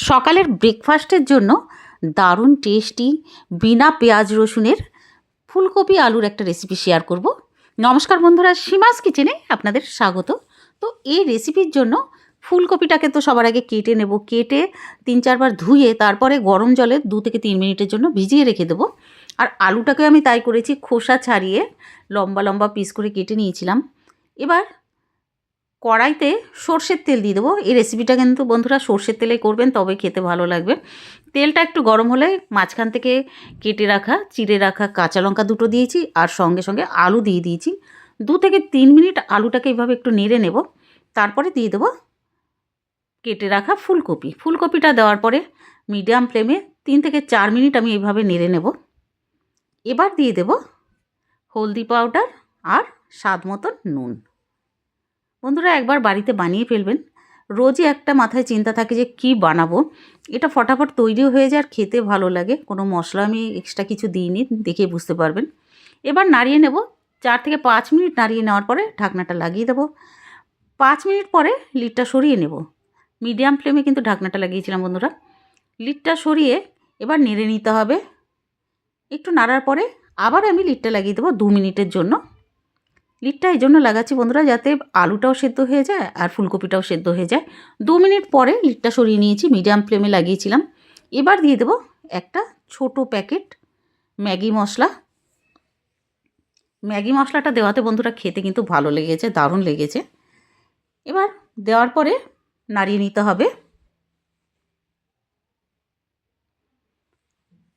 সকালের ব্রেকফাস্টের জন্য দারুণ টেস্টি বিনা পেঁয়াজ রসুনের ফুলকপি আলুর একটা রেসিপি শেয়ার করব। নমস্কার বন্ধুরা, সীমাস কিচেনে আপনাদের স্বাগত। তো এই রেসিপির জন্য ফুলকপিটাকে তো সবার আগে কেটে নেব। কেটে 3-4 বার ধুয়ে তারপরে গরম জলে 2 থেকে 3 মিনিটের জন্য ভিজিয়ে রেখে দেবো। আর আলুটাকে আমি তাই করেছি, খোসা ছাড়িয়ে লম্বা লম্বা পিস করে কেটে নিয়েছিলাম। এবার কড়াইতে সর্ষের তেল দিয়ে দেবো। এই রেসিপিটা কিন্তু বন্ধুরা সর্ষের তেলে করবেন, তবে খেতে ভালো লাগবে। তেলটা একটু গরম হলে মাঝখান থেকে কেটে রাখা চিড়ে রাখা কাঁচা লঙ্কা দুটো দিয়েছি, আর সঙ্গে সঙ্গে আলু দিয়ে দিয়েছি। 2 থেকে 3 মিনিট আলুটাকে এইভাবে একটু নেড়ে নেব। তারপরে দিয়ে দেবো কেটে রাখা ফুলকপি। ফুলকপিটা দেওয়ার পরে মিডিয়াম ফ্লেমে 3 থেকে 4 মিনিট আমি এইভাবে নেড়ে নেব। এবার দিয়ে দেব হলদি পাউডার আর স্বাদ মতন নুন। বন্ধুরা একবার বাড়িতে বানিয়ে ফেলবেন। রোজই একটা মাথায় চিন্তা থাকে যে কি বানাবো, এটা ফটাফট তৈরিও হয়ে যায় আর খেতে ভালো লাগে। কোনো মশলা আমি এক্সট্রা কিছু দিইনি, দেখে বুঝতে পারবেন। এবার নাড়িয়ে নেব। 4 থেকে 5 মিনিট নাড়িয়ে নেওয়ার পরে ঢাকনাটা লাগিয়ে দেবো। 5 মিনিট পরে লিডটা সরিয়ে নেব। মিডিয়াম ফ্লেমে কিন্তু ঢাকনাটা লাগিয়েছিলাম বন্ধুরা। লিডটা সরিয়ে এবার নেড়ে নিতে হবে। একটু নাড়ার পরে আবার আমি লিডটা লাগিয়ে দেবো 2 মিনিটের জন্য। লিডটা এই জন্য লাগাচ্ছি বন্ধুরা, যাতে আলুটাও সেদ্ধ হয়ে যায় আর ফুলকপিটাও সেদ্ধ হয়ে যায়। 2 মিনিট পরে লিডটা সরিয়ে নিয়েছি, মিডিয়াম ফ্লেমে লাগিয়েছিলাম। এবার দিয়ে দেবো একটা ছোট প্যাকেট ম্যাগি মশলা। ম্যাগি মশলাটা দেওয়াতে বন্ধুরা খেতে কিন্তু ভালো লেগেছে, দারুণ লেগেছে। এবার দেওয়ার পরে নাড়িয়ে নিতে হবে।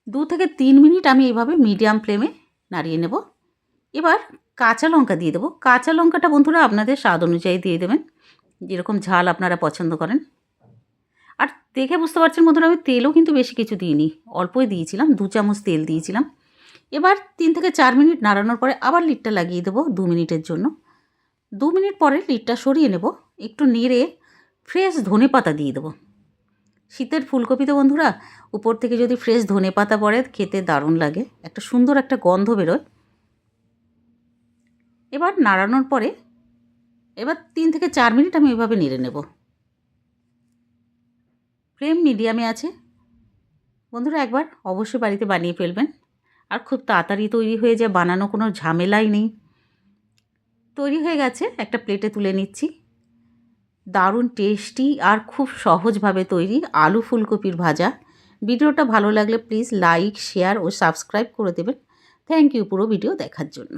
2 থেকে 3 মিনিট আমি এইভাবে মিডিয়াম ফ্লেমে নাড়িয়ে নেব। এবার কাঁচা লঙ্কা দিয়ে দেবো। কাঁচা লঙ্কাটা বন্ধুরা আপনাদের স্বাদ অনুযায়ী দিয়ে দেবেন, যেরকম ঝাল আপনারা পছন্দ করেন। আর দেখে বুঝতে পারছেন বন্ধুরা আমি তেলও কিন্তু বেশি কিছু দিইনি, অল্পই দিয়েছিলাম, 2 চামচ তেল দিয়েছিলাম। এবার 3 থেকে 4 মিনিট নাড়ানোর পরে আবার লিডটা লাগিয়ে দেবো 2 মিনিটের জন্য। 2 মিনিট পরে লিডটা সরিয়ে নেব। একটু নেড়ে ফ্রেশ ধনেপাতা দিয়ে দেবো। শীতের ফুলকপি তো বন্ধুরা, উপর থেকে যদি ফ্রেশ ধনেপাতা পড়ে খেতে দারুণ লাগে, একটা সুন্দর একটা গন্ধ বেরোয়। এবার নাড়ানোর পরে এবার 3 থেকে 4 মিনিট আমি এভাবে নেড়ে নেব। ফ্লেম মিডিয়ামে আছে। বন্ধুরা একবার অবশ্যই বাড়িতে বানিয়ে ফেলবেন, আর খুব তাড়াতাড়ি তৈরি হয়ে যায়, বানানো কোনো ঝামেলাই নেই। তৈরি হয়ে গেছে, একটা প্লেটে তুলে নিচ্ছি। দারুণ টেস্টি আর খুব সহজভাবে তৈরি আলু ফুলকপির ভাজা। ভিডিওটা ভালো লাগলে প্লিজ লাইক, শেয়ার ও সাবস্ক্রাইব করে দেবেন। থ্যাংক ইউ পুরো ভিডিও দেখার জন্য।